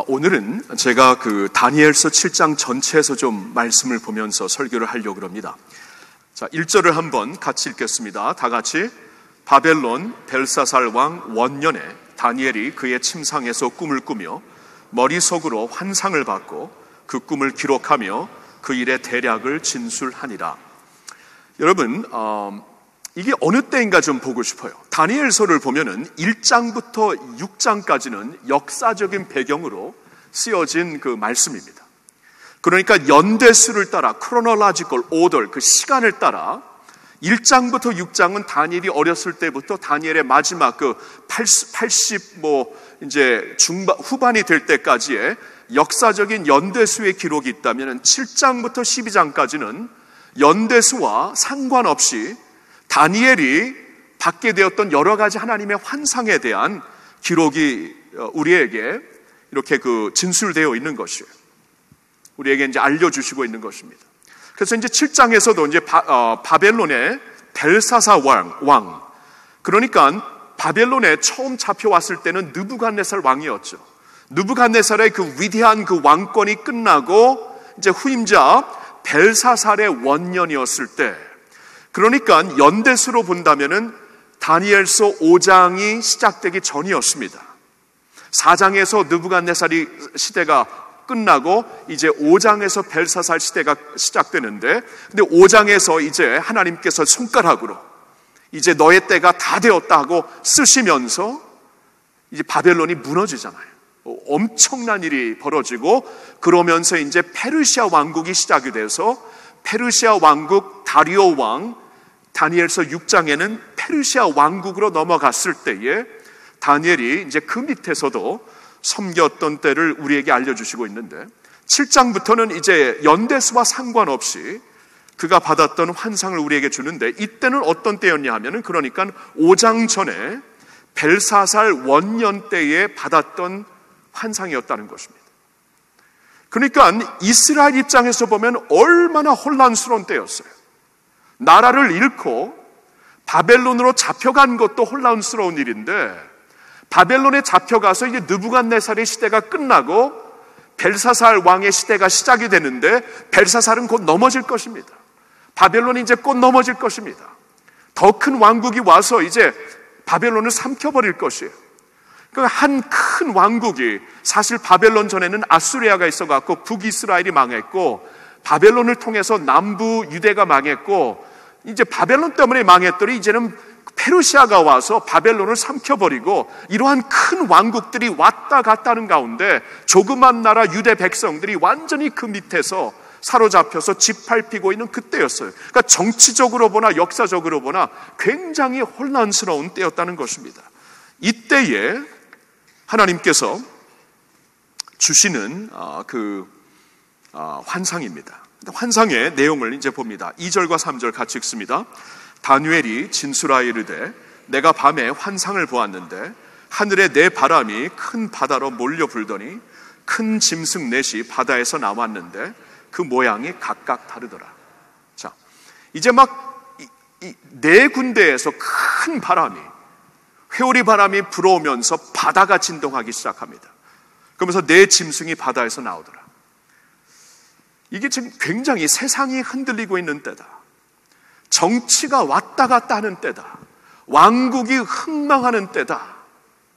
오늘은 제가 그 다니엘서 7장 전체에서 좀 말씀을 보면서 설교를 하려고 합니다. 자, 1절을 한번 같이 읽겠습니다. 다 같이. 바벨론 벨사살 왕 원년에 다니엘이 그의 침상에서 꿈을 꾸며 머릿속으로 환상을 받고 그 꿈을 기록하며 그 일의 대략을 진술하니라. 여러분, 이게 어느 때인가 좀 보고 싶어요. 다니엘서를 보면은 1장부터 6장까지는 역사적인 배경으로 쓰여진 그 말씀입니다. 그러니까 연대수를 따라 chronological order, 그 시간을 따라 1장부터 6장은 다니엘이 어렸을 때부터 다니엘의 마지막 그 80 이제 후반이 될 때까지의 역사적인 연대수의 기록이 있다면 7장부터 12장까지는 연대수와 상관없이 다니엘이 받게 되었던 여러 가지 하나님의 환상에 대한 기록이 우리에게 이렇게 그 진술되어 있는 것이에요. 우리에게 이제 알려주시고 있는 것입니다. 그래서 이제 7장에서도 이제 바벨론의 벨사사 왕. 그러니까 바벨론에 처음 잡혀왔을 때는 느부갓네살 왕이었죠. 느부갓네살의 그 위대한 그 왕권이 끝나고 이제 후임자 벨사살의 원년이었을 때, 그러니까 연대수로 본다면은 다니엘서 5장이 시작되기 전이었습니다. 4장에서 느부갓네살이 시대가 끝나고 이제 5장에서 벨사살 시대가 시작되는데, 근데 5장에서 이제 하나님께서 손가락으로 이제 너의 때가 다 되었다 하고 쓰시면서 이제 바벨론이 무너지잖아요. 엄청난 일이 벌어지고, 그러면서 이제 페르시아 왕국이 시작이 돼서 페르시아 왕국 다리오 왕, 다니엘서 6장에는 페르시아 왕국으로 넘어갔을 때에 다니엘이 이제 그 밑에서도 섬겼던 때를 우리에게 알려주시고 있는데, 7장부터는 이제 연대수와 상관없이 그가 받았던 환상을 우리에게 주는데, 이때는 어떤 때였냐 하면은 그러니까 5장 전에 벨사살 원년 때에 받았던 환상이었다는 것입니다. 그러니까 이스라엘 입장에서 보면 얼마나 혼란스러운 때였어요. 나라를 잃고 바벨론으로 잡혀간 것도 혼란스러운 일인데, 바벨론에 잡혀가서 이제 느부갓네살의 시대가 끝나고 벨사살 왕의 시대가 시작이 되는데, 벨사살은 곧 넘어질 것입니다. 바벨론이 이제 곧 넘어질 것입니다. 더 큰 왕국이 와서 이제 바벨론을 삼켜버릴 것이에요. 그러니까 한 큰 왕국이, 사실 바벨론 전에는 아수리아가 있어갖고 북이스라엘이 망했고, 바벨론을 통해서 남부 유대가 망했고, 이제 바벨론 때문에 망했더니 이제는 페르시아가 와서 바벨론을 삼켜버리고, 이러한 큰 왕국들이 왔다 갔다 하는 가운데 조그만 나라 유대 백성들이 완전히 그 밑에서 사로잡혀서 짓밟히고 있는 그때였어요. 그러니까 정치적으로 보나 역사적으로 보나 굉장히 혼란스러운 때였다는 것입니다. 이때에 하나님께서 주시는 환상입니다. 환상의 내용을 이제 봅니다. 2절과 3절 같이 읽습니다. 다니엘이 진술하여 이르되 내가 밤에 환상을 보았는데 하늘에 네 바람이 큰 바다로 몰려 불더니 큰 짐승 넷이 바다에서 나왔는데 그 모양이 각각 다르더라. 자, 이제 막 네 군데에서 큰 바람이, 회오리 바람이 불어오면서 바다가 진동하기 시작합니다. 그러면서 네 짐승이 바다에서 나오더라. 이게 지금 굉장히 세상이 흔들리고 있는 때다. 정치가 왔다 갔다 하는 때다. 왕국이 흥망하는 때다.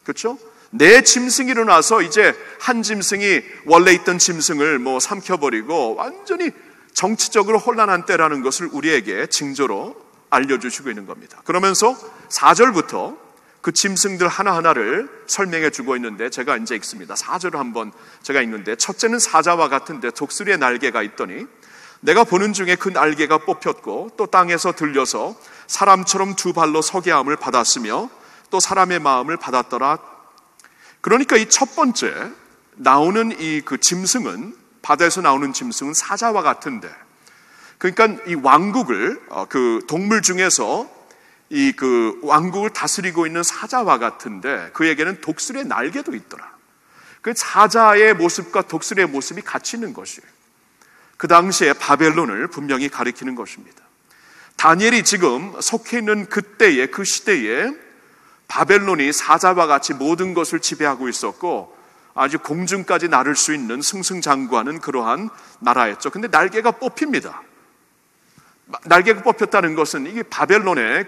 그렇죠? 네 짐승이 일어나서 이제 한 짐승이 원래 있던 짐승을 삼켜버리고 완전히 정치적으로 혼란한 때라는 것을 우리에게 징조로 알려주시고 있는 겁니다. 그러면서 4절부터 그 짐승들 하나하나를 설명해 주고 있는데, 제가 이제 읽습니다. 4절을 한번 제가 읽는데, 첫째는 사자와 같은데 독수리의 날개가 있더니 내가 보는 중에 그 날개가 뽑혔고 또 땅에서 들려서 사람처럼 두 발로 서게 함을 받았으며 또 사람의 마음을 받았더라. 그러니까 이 첫 번째 나오는 이 그 짐승은, 바다에서 나오는 짐승은 사자와 같은데, 그러니까 이 왕국을 그 동물 중에서 이 그 왕국을 다스리고 있는 사자와 같은데 그에게는 독수리의 날개도 있더라. 그 사자의 모습과 독수리의 모습이 같이 있는 것이에요. 그 당시에 바벨론을 분명히 가리키는 것입니다. 다니엘이 지금 속해 있는 그때에, 그 시대에 바벨론이 사자와 같이 모든 것을 지배하고 있었고 아주 공중까지 나를 수 있는 승승장구하는 그러한 나라였죠. 근데 날개가 뽑힙니다. 날개가 뽑혔다는 것은 이게 바벨론의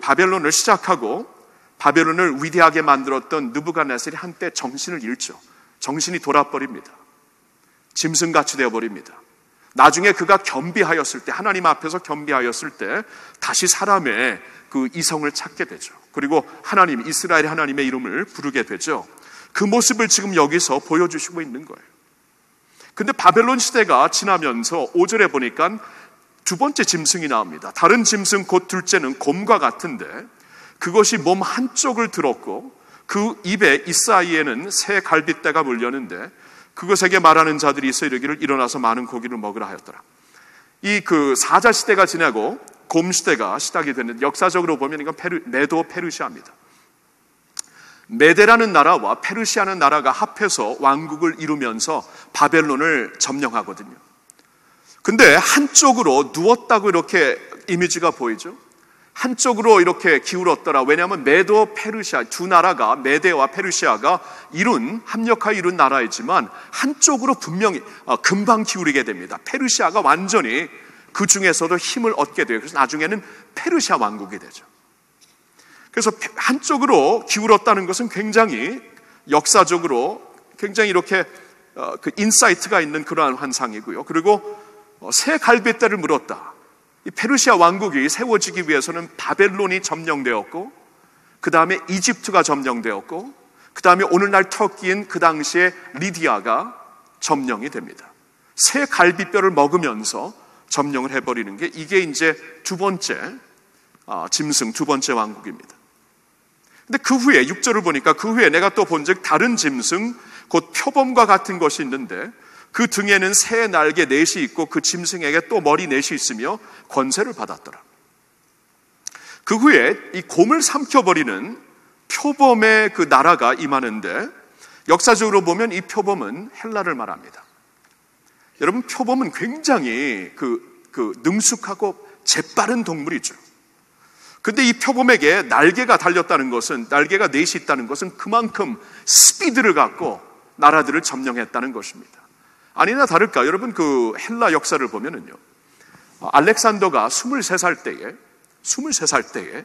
바벨론을 시작하고 바벨론을 위대하게 만들었던 느부갓네살이 한때 정신을 잃죠. 정신이 돌아버립니다. 짐승같이 되어버립니다. 나중에 그가 겸비하였을 때, 하나님 앞에서 겸비하였을 때 다시 사람의 그 이성을 찾게 되죠. 그리고 하나님, 이스라엘 하나님의 이름을 부르게 되죠. 그 모습을 지금 여기서 보여주시고 있는 거예요. 근데 바벨론 시대가 지나면서 5절에 보니까 두 번째 짐승이 나옵니다. 다른 짐승 곧 둘째는 곰과 같은데 그것이 몸 한쪽을 들었고 그 입에 이 사이에는 새 갈빗대가 물렸는데 그것에게 말하는 자들이 있어 이르기를 일어나서 많은 고기를 먹으라 하였더라. 이 그 사자 시대가 지나고 곰 시대가 시작이 됐는데 역사적으로 보면 이건 메도 페르시아입니다. 메데라는 나라와 페르시아는 나라가 합해서 왕국을 이루면서 바벨론을 점령하거든요. 근데 한쪽으로 누웠다고 이렇게 이미지가 보이죠. 한쪽으로 이렇게 기울었더라. 왜냐하면 메도 페르시아 두 나라가 메데와 페르시아가 합력하여 이룬 나라이지만 한쪽으로 분명히 금방 기울이게 됩니다. 페르시아가 완전히 그 중에서도 힘을 얻게 돼요. 그래서 나중에는 페르시아 왕국이 되죠. 그래서 한쪽으로 기울었다는 것은 굉장히 역사적으로 굉장히 이렇게 그 인사이트가 있는 그러한 환상이고요. 그리고 새 갈빗대를 물었다. 이 페르시아 왕국이 세워지기 위해서는 바벨론이 점령되었고 그 다음에 이집트가 점령되었고 그 다음에 오늘날 터키인 그 당시에 리디아가 점령이 됩니다. 새 갈빗뼈를 먹으면서 점령을 해버리는 게 이게 이제 두 번째 짐승, 두 번째 왕국입니다. 근데 그 후에 6절을 보니까 그 후에 내가 또 본즉 다른 짐승 곧 표범과 같은 것이 있는데 그 등에는 새 날개 넷이 있고 그 짐승에게 또 머리 넷이 있으며 권세를 받았더라. 그 후에 이 곰을 삼켜버리는 표범의 그 나라가 임하는데 역사적으로 보면 이 표범은 헬라를 말합니다. 여러분, 표범은 굉장히 능숙하고 재빠른 동물이죠. 근데 이 표범에게 날개가 달렸다는 것은, 날개가 넷이 있다는 것은 그만큼 스피드를 갖고 나라들을 점령했다는 것입니다. 아니나 다를까, 여러분 그 헬라 역사를 보면은요, 알렉산더가 23살 때에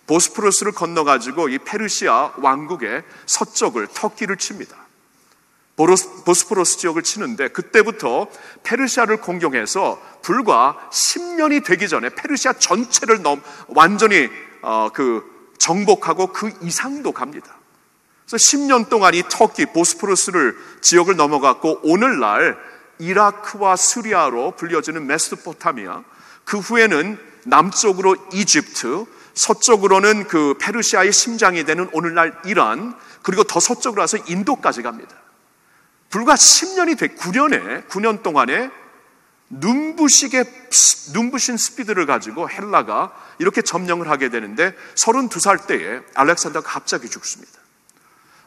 보스포러스를 건너가지고 이 페르시아 왕국의 서쪽을 터키를 칩니다. 보스포러스 지역을 치는데 그때부터 페르시아를 공격해서 불과 10년이 되기 전에 페르시아 전체를 완전히 정복하고 그 이상도 갑니다. 그래서 10년 동안 이 터키 보스포러스를 지역을 넘어갔고 오늘날 이라크와 시리아로 불려지는 메소포타미아, 그 후에는 남쪽으로 이집트, 서쪽으로는 그 페르시아의 심장이 되는 오늘날 이란, 그리고 더 서쪽으로 와서 인도까지 갑니다. 불과 10년이 9년 동안에 눈부신 스피드를 가지고 헬라가 이렇게 점령을 하게 되는데 32살 때에 알렉산더가 갑자기 죽습니다.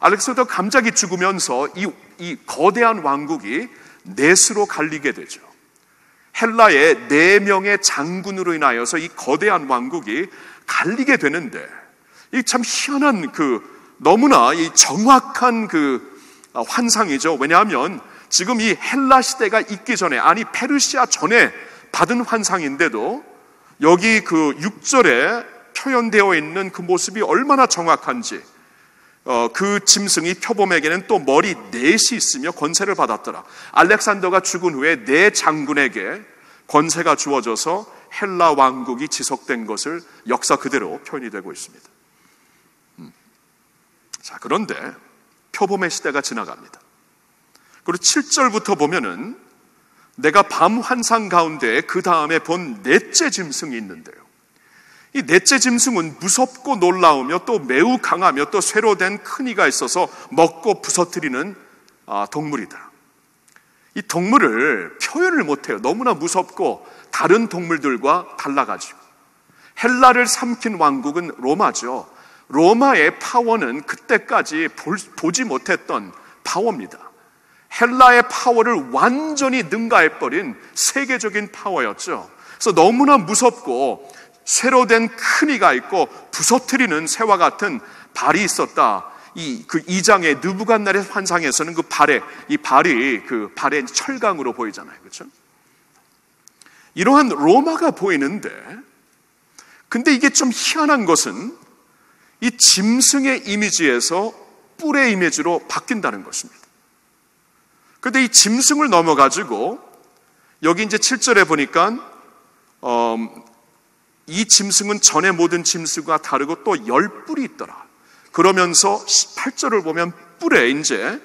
알렉산더가 갑자기 죽으면서 이 거대한 왕국이 넷으로 갈리게 되죠. 헬라의 4명의 장군으로 인하여서 이 거대한 왕국이 갈리게 되는데 이 참 희한한 너무나 이 정확한 환상이죠. 왜냐하면 지금 이 헬라 시대가 있기 전에, 아니 페르시아 전에 받은 환상인데도 여기 6절에 표현되어 있는 그 모습이 얼마나 정확한지, 그 짐승이 표범에게는 또 머리 넷이 있으며 권세를 받았더라. 알렉산더가 죽은 후에 4 장군에게 권세가 주어져서 헬라 왕국이 지속된 것을 역사 그대로 표현이 되고 있습니다. 자, 그런데 표범의 시대가 지나갑니다. 그리고 7절부터 보면은 내가 밤 환상 가운데 그 다음에 본 넷째 짐승이 있는데요, 이 넷째 짐승은 무섭고 놀라우며 또 매우 강하며 또 쇠로 된 큰 이가 있어서 먹고 부서뜨리는 동물이다. 이 동물을 표현을 못해요. 너무나 무섭고 다른 동물들과 달라가지고. 헬라를 삼킨 왕국은 로마죠. 로마의 파워는 그때까지 보지 못했던 파워입니다. 헬라의 파워를 완전히 능가해버린 세계적인 파워였죠. 그래서 너무나 무섭고 쇠로 된 큰 이가 있고 부서뜨리는 새와 같은 발이 있었다. 이 2장의 느부갓네살 환상에서는 그 발이 그 발의 철강으로 보이잖아요. 그렇죠? 이러한 로마가 보이는데, 근데 이게 좀 희한한 것은 이 짐승의 이미지에서 뿔의 이미지로 바뀐다는 것입니다. 그런데 이 짐승을 넘어가지고 여기 이제 7절에 보니까 이 짐승은 전의 모든 짐승과 다르고 또 10뿔이 있더라. 그러면서 8절을 보면 뿔에 이제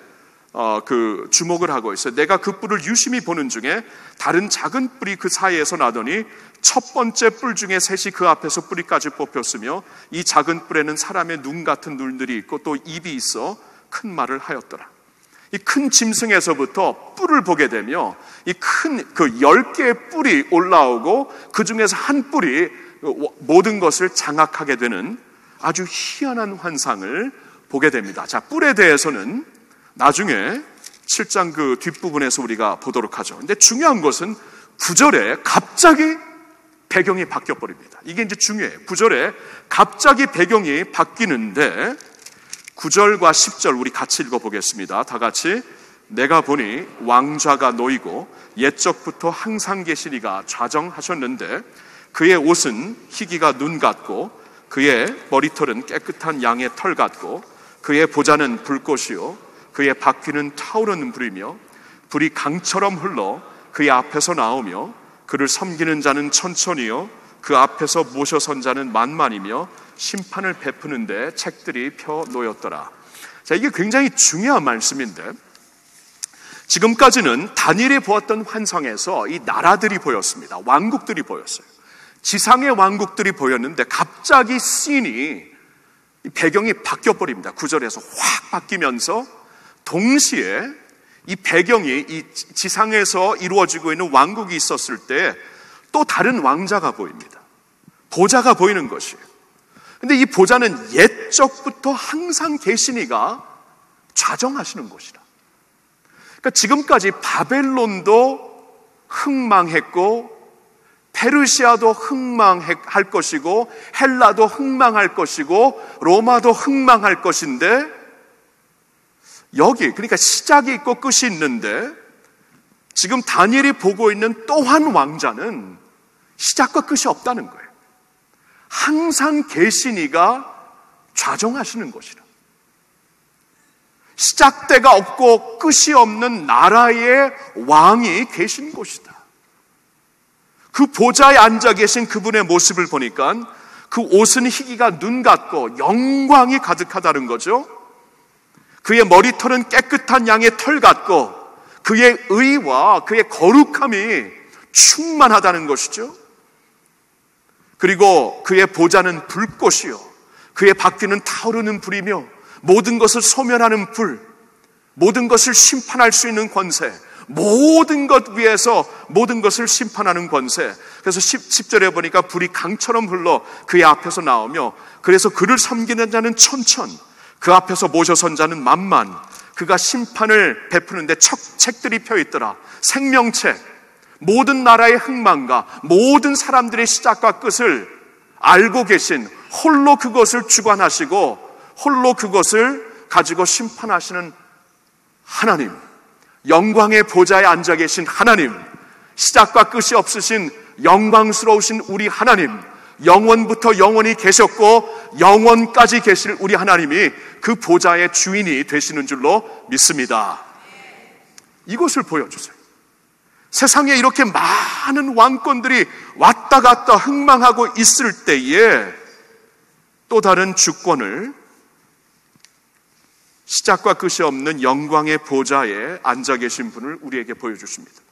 그 주목을 하고 있어요. 내가 그 뿔을 유심히 보는 중에 다른 작은 뿔이 그 사이에서 나더니 첫 번째 뿔 중에 셋이 그 앞에서 뿌리까지 뽑혔으며 이 작은 뿔에는 사람의 눈 같은 눈들이 있고 또 입이 있어 큰 말을 하였더라. 이 큰 짐승에서부터 뿔을 보게 되며 이 큰 그 10개의 뿔이 올라오고 그 중에서 한 뿔이 모든 것을 장악하게 되는 아주 희한한 환상을 보게 됩니다. 자, 뿔에 대해서는 나중에 7장 그 뒷부분에서 우리가 보도록 하죠. 근데 중요한 것은 9절에 갑자기 배경이 바뀌어 버립니다. 이게 이제 중요해요. 9절에 갑자기 배경이 바뀌는데 9절과 10절 우리 같이 읽어보겠습니다. 다 같이. 내가 보니 왕좌가 놓이고 옛적부터 항상 계신 이가 좌정하셨는데 그의 옷은 희기가 눈 같고 그의 머리털은 깨끗한 양의 털 같고 그의 보좌는 불꽃이요 그의 바퀴는 타오르는 불이며 불이 강처럼 흘러 그의 앞에서 나오며 그를 섬기는 자는 천천히요 그 앞에서 모셔 선 자는 만만이며 심판을 베푸는데 책들이 펴 놓였더라. 자, 이게 굉장히 중요한 말씀인데 지금까지는 다니엘이 보았던 환상에서 이 나라들이 보였습니다. 왕국들이 보였어요. 지상의 왕국들이 보였는데 갑자기 씬이 배경이 바뀌어버립니다. 9절에서 확 바뀌면서 동시에 이 배경이 이 지상에서 이루어지고 있는 왕국이 있었을 때 또 다른 왕자가 보입니다. 보좌가 보이는 것이에요. 근데 이 보좌는 옛적부터 항상 계신 이가 좌정하시는 곳이라. 그러니까 지금까지 바벨론도 흥망했고 페르시아도 흥망할 것이고 헬라도 흥망할 것이고 로마도 흥망할 것인데 여기 그러니까 시작이 있고 끝이 있는데 지금 다니엘이 보고 있는 또 한 왕자는 시작과 끝이 없다는 거예요. 항상 계신 이가 좌정하시는 것이라. 시작대가 없고 끝이 없는 나라의 왕이 계신 곳이다. 그 보좌에 앉아 계신 그분의 모습을 보니까 그 옷은 희기가 눈 같고 영광이 가득하다는 거죠. 그의 머리털은 깨끗한 양의 털 같고 그의 의와 그의 거룩함이 충만하다는 것이죠. 그리고 그의 보좌는 불꽃이요 그의 바퀴는 타오르는 불이며 모든 것을 소멸하는 불, 모든 것을 심판할 수 있는 권세, 모든 것 위에서 모든 것을 심판하는 권세. 그래서 10절에 보니까 불이 강처럼 흘러 그의 앞에서 나오며 그래서 그를 섬기는 자는 천천, 그 앞에서 모셔 선 자는 만만, 그가 심판을 베푸는데 책들이 펴 있더라. 생명책, 모든 나라의 흥망과 모든 사람들의 시작과 끝을 알고 계신, 홀로 그것을 주관하시고 홀로 그것을 가지고 심판하시는 하나님, 영광의 보좌에 앉아 계신 하나님, 시작과 끝이 없으신 영광스러우신 우리 하나님, 영원부터 영원히 계셨고 영원까지 계실 우리 하나님이 그 보좌의 주인이 되시는 줄로 믿습니다. 이것을 보여주세요. 세상에 이렇게 많은 왕권들이 왔다 갔다 흥망하고 있을 때에 또 다른 주권을 시작과 끝이 없는 영광의 보좌에 앉아 계신 분을 우리에게 보여주십니다.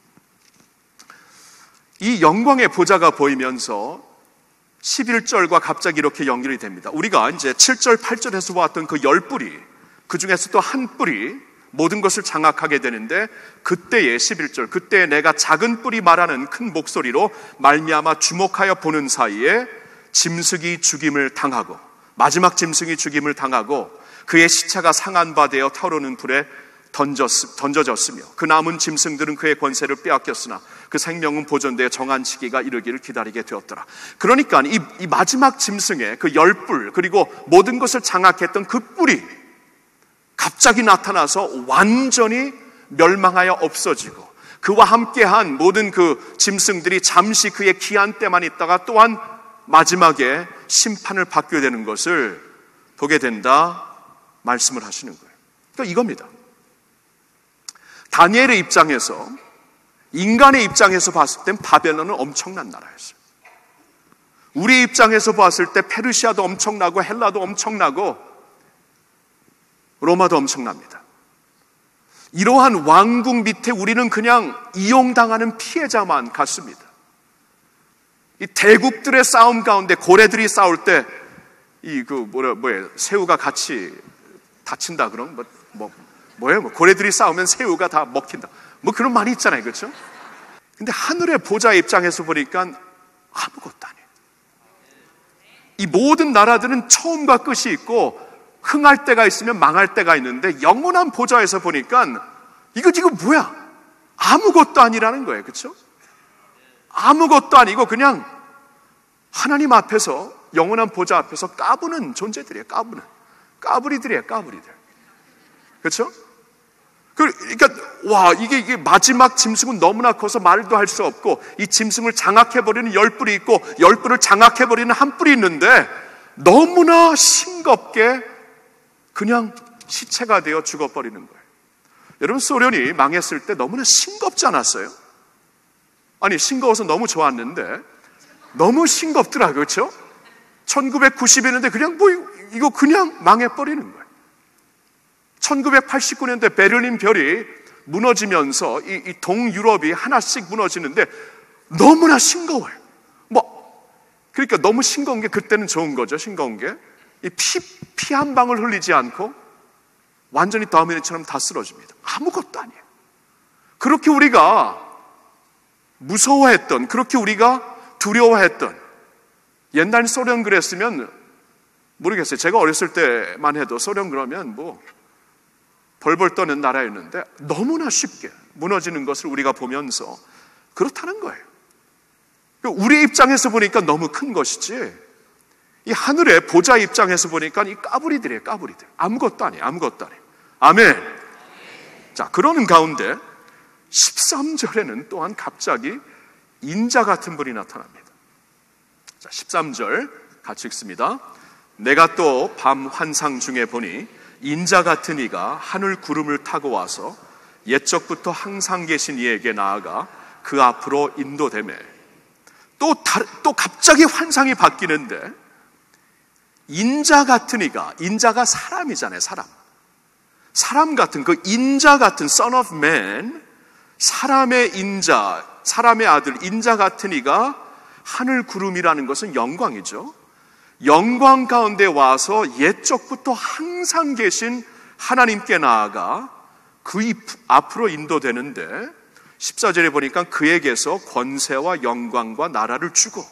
이 영광의 보좌가 보이면서 11절과 갑자기 이렇게 연결이 됩니다. 우리가 이제 7절, 8절에서 보았던 그 10뿔이, 그 중에서 또 한 뿔이 모든 것을 장악하게 되는데 그때의 11절, 그때 내가 작은 뿔이 말하는 큰 목소리로 말미암아 주목하여 보는 사이에 짐승이 죽임을 당하고 마지막 짐승이 죽임을 당하고 그의 시체가 상한 바 되어 타오르는 불에 던져졌으며 그 남은 짐승들은 그의 권세를 빼앗겼으나 그 생명은 보존되어 정한 시기가 이르기를 기다리게 되었더라. 그러니까 이 마지막 짐승의 그 열불, 그리고 모든 것을 장악했던 그 뿔이 갑자기 나타나서 완전히 멸망하여 없어지고, 그와 함께한 모든 그 짐승들이 잠시 그의 기한 때만 있다가 또한 마지막에 심판을 받게 되는 것을 보게 된다 말씀을 하시는 거예요. 그러니까 이겁니다. 다니엘의 입장에서, 인간의 입장에서 봤을 땐 바벨론은 엄청난 나라였어요. 우리 입장에서 봤을 때 페르시아도 엄청나고 헬라도 엄청나고 로마도 엄청납니다. 이러한 왕국 밑에 우리는 그냥 이용당하는 피해자만 같습니다. 이 대국들의 싸움 가운데 고래들이 싸울 때 새우가 같이 다친다 그럼 뭐예요? 고래들이 싸우면 새우가 다 먹힌다. 그런 말이 있잖아요. 그렇죠? 근데 하늘의 보좌의 입장에서 보니까 아무것도 아니에요. 이 모든 나라들은 처음과 끝이 있고 흥할 때가 있으면 망할 때가 있는데, 영원한 보좌에서 보니까 이거 뭐야? 아무것도 아니라는 거예요. 그렇죠? 아무것도 아니고 그냥 하나님 앞에서, 영원한 보좌 앞에서 까부는 존재들이에요. 까부리들이에요. 까부리들. 그렇죠? 그러니까 이게 마지막 짐승은 너무나 커서 말도 할 수 없고, 이 짐승을 장악해버리는 열뿔이 있고 열뿔을 장악해버리는 한 뿔이 있는데 너무나 싱겁게 그냥 시체가 되어 죽어버리는 거예요. 여러분, 소련이 망했을 때 너무나 싱겁지 않았어요? 아니, 싱거워서 너무 좋았는데 너무 싱겁더라고요. 그렇죠? 1990년대 그냥 이거 그냥 망해버리는 거예요. 1989년대 베를린 벽이 무너지면서 이 동유럽이 하나씩 무너지는데 너무나 싱거워요. 그러니까 너무 싱거운 게 그때는 좋은 거죠. 싱거운 게 피 한 방울 흘리지 않고 완전히 더미니처럼 다 쓰러집니다. 아무것도 아니에요. 그렇게 우리가 무서워했던, 그렇게 우리가 두려워했던, 옛날 소련 그랬으면 모르겠어요. 제가 어렸을 때만 해도 소련 그러면 벌벌 떠는 나라였는데 너무나 쉽게 무너지는 것을 우리가 보면서 그렇다는 거예요. 우리 입장에서 보니까 너무 큰 것이지, 이 하늘의 보좌 입장에서 보니까 이 까부리들이에요. 까부리들. 아무것도 아니에요. 아멘. 자, 그러는 가운데 13절에는 또한 갑자기 인자 같은 분이 나타납니다. 자, 13절 같이 읽습니다. 내가 또 밤 환상 중에 보니 인자 같은 이가 하늘 구름을 타고 와서 옛적부터 항상 계신 이에게 나아가 그 앞으로 인도되매. 또 갑자기 환상이 바뀌는데, 인자 같은 이가, 인자가 사람이잖아요. 사람 같은, 그 인자 같은 Son of Man, 사람의 인자, 사람의 아들 인자 같은 이가, 하늘 구름이라는 것은 영광이죠. 영광 가운데 와서 옛적부터 항상 계신 하나님께 나아가 그 앞으로 인도되는데, 14절에 보니까 그에게서 권세와 영광과 나라를 주고,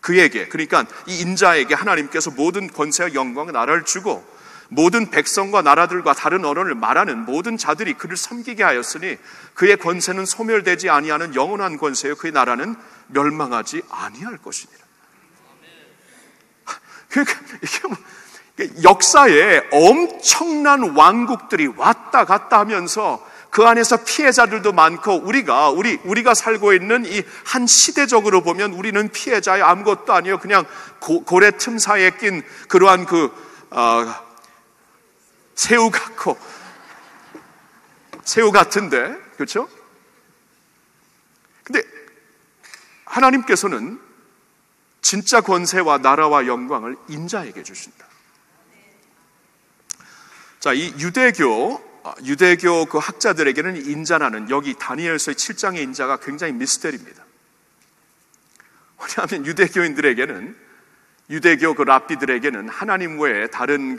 그에게, 그러니까 이 인자에게 하나님께서 모든 권세와 영광과 나라를 주고, 모든 백성과 나라들과 다른 언어를 말하는 모든 자들이 그를 섬기게 하였으니 그의 권세는 소멸되지 아니하는 영원한 권세요 그의 나라는 멸망하지 아니할 것이니라. 그러니까 이게 역사에 엄청난 왕국들이 왔다 갔다 하면서 그 안에서 피해자들도 많고, 우리가 살고 있는 이 한 시대적으로 보면 우리는 피해자의 아무것도 아니에요. 그냥 고래 틈 사이에 낀 그러한 새우 같은데, 그렇죠? 근데 하나님께서는 진짜 권세와 나라와 영광을 인자에게 주신다. 자, 이 유대교 그 학자들에게는 인자라는, 여기 다니엘서의 7장의 인자가 굉장히 미스터리입니다. 왜냐하면 유대교인들에게는, 유대교 그 랍비들에게는 하나님 외에 다른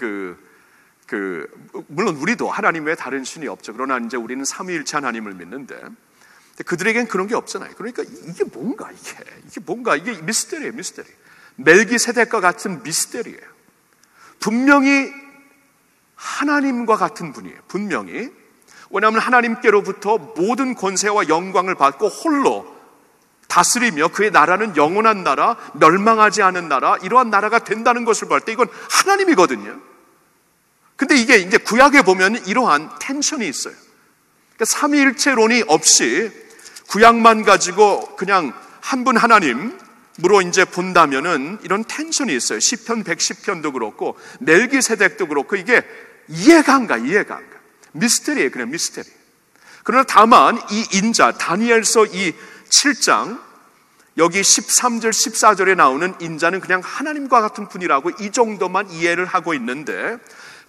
물론 우리도 하나님 외에 다른 신이 없죠. 그러나 이제 우리는 삼위일체 하나님을 믿는데, 그들에겐 그런 게 없잖아요. 그러니까 이게 뭔가 이게 미스터리예요. 멜기세덱과 같은 미스터리예요. 분명히 하나님과 같은 분이에요. 분명히. 왜냐하면 하나님께로부터 모든 권세와 영광을 받고 홀로 다스리며 그의 나라는 영원한 나라, 멸망하지 않은 나라, 이러한 나라가 된다는 것을 볼 때 이건 하나님이거든요. 근데 이게 이제 구약에 보면 이러한 텐션이 있어요. 그러니까 삼위일체론이 없이 구약만 가지고 그냥 한 분 하나님으로 이제 본다면은 이런 텐션이 있어요. 시편 110편도 그렇고 멜기세덱도 그렇고 이게 이해가 안 가. 미스테리예요. 그냥 미스테리. 그러나 다만 이 인자 다니엘서 이 7장 여기 13절 14절에 나오는 인자는 그냥 하나님과 같은 분이라고 이 정도만 이해를 하고 있는데,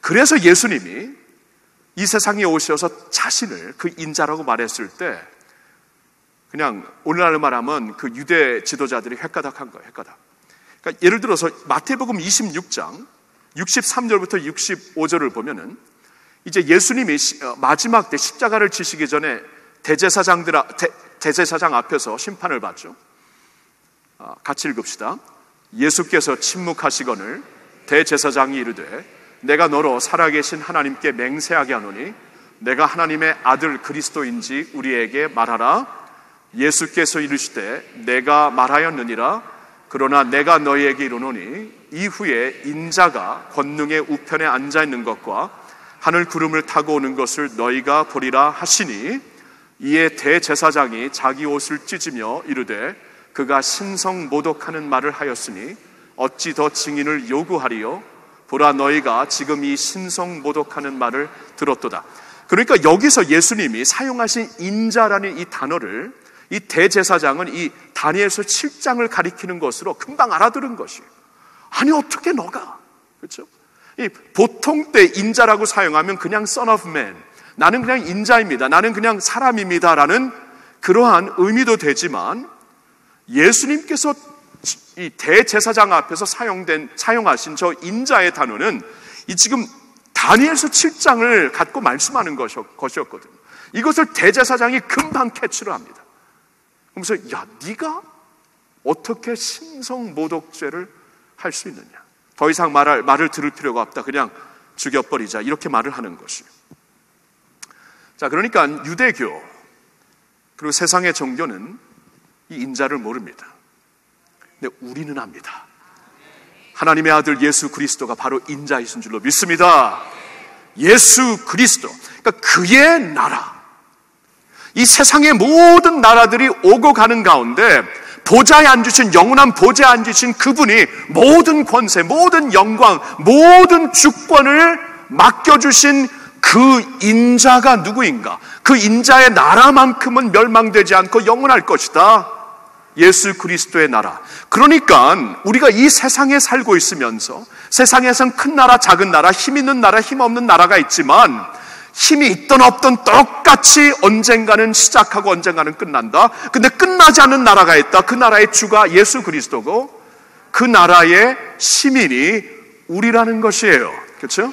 그래서 예수님이 이 세상에 오셔서 자신을 그 인자라고 말했을 때 그냥 오늘날로 말하면 그 유대 지도자들이 헷가닥한 거예요. 헷가닥. 그러니까 예를 들어서 마태복음 26장 63절부터 65절을 보면은 이제 예수님이 마지막 때 십자가를 지시기 전에 대제사장 앞에서 심판을 받죠. 같이 읽읍시다. 예수께서 침묵하시거늘 대제사장이 이르되 내가 너로 살아계신 하나님께 맹세하게 하노니 내가 하나님의 아들 그리스도인지 우리에게 말하라. 예수께서 이르시되 내가 말하였느니라. 그러나 내가 너희에게 이르노니 이후에 인자가 권능의 우편에 앉아있는 것과 하늘 구름을 타고 오는 것을 너희가 보리라 하시니, 이에 대제사장이 자기 옷을 찢으며 이르되 그가 신성모독하는 말을 하였으니 어찌 더 증인을 요구하리요? 보라, 너희가 지금 이 신성모독하는 말을 들었도다. 그러니까 여기서 예수님이 사용하신 인자라는 이 단어를 이 대제사장은 이 다니엘서 7장을 가리키는 것으로 금방 알아들은 것이에요. 아니 어떻게 너가, 그렇죠? 이 보통 때 인자라고 사용하면 그냥 son of man, 나는 그냥 인자입니다, 나는 그냥 사람입니다라는 그러한 의미도 되지만, 예수님께서 이 대제사장 앞에서 사용하신 저 인자의 단어는 이 지금 다니엘서 7장을 갖고 말씀하는 것이었거든요. 이것을 대제사장이 금방 캐치를 합니다. 그러면서 야, 네가 어떻게 신성모독죄를 할 수 있느냐? 더 이상 말을 들을 필요가 없다. 그냥 죽여버리자. 이렇게 말을 하는 것이에요. 자, 그러니까 유대교 그리고 세상의 종교는 이 인자를 모릅니다. 근데 우리는 압니다. 하나님의 아들 예수 그리스도가 바로 인자이신 줄로 믿습니다. 예수 그리스도, 그러니까 그의 나라, 이 세상의 모든 나라들이 오고 가는 가운데 보좌에 앉으신, 영원한 보좌에 앉으신 그분이 모든 권세, 모든 영광, 모든 주권을 맡겨주신 그 인자가 누구인가? 그 인자의 나라만큼은 멸망되지 않고 영원할 것이다. 예수 그리스도의 나라. 그러니까 우리가 이 세상에 살고 있으면서 세상에선 큰 나라, 작은 나라, 힘 있는 나라, 힘 없는 나라가 있지만 힘이 있든 없든 똑같이 언젠가는 시작하고 언젠가는 끝난다. 근데 끝나지 않는 나라가 있다. 그 나라의 주가 예수 그리스도고 그 나라의 시민이 우리라는 것이에요. 그렇죠?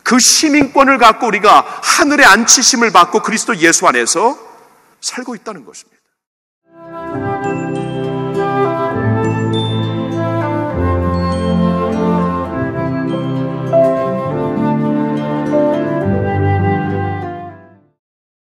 그 시민권을 갖고 우리가 하늘의 안치심을 받고 그리스도 예수 안에서 살고 있다는 것입니다.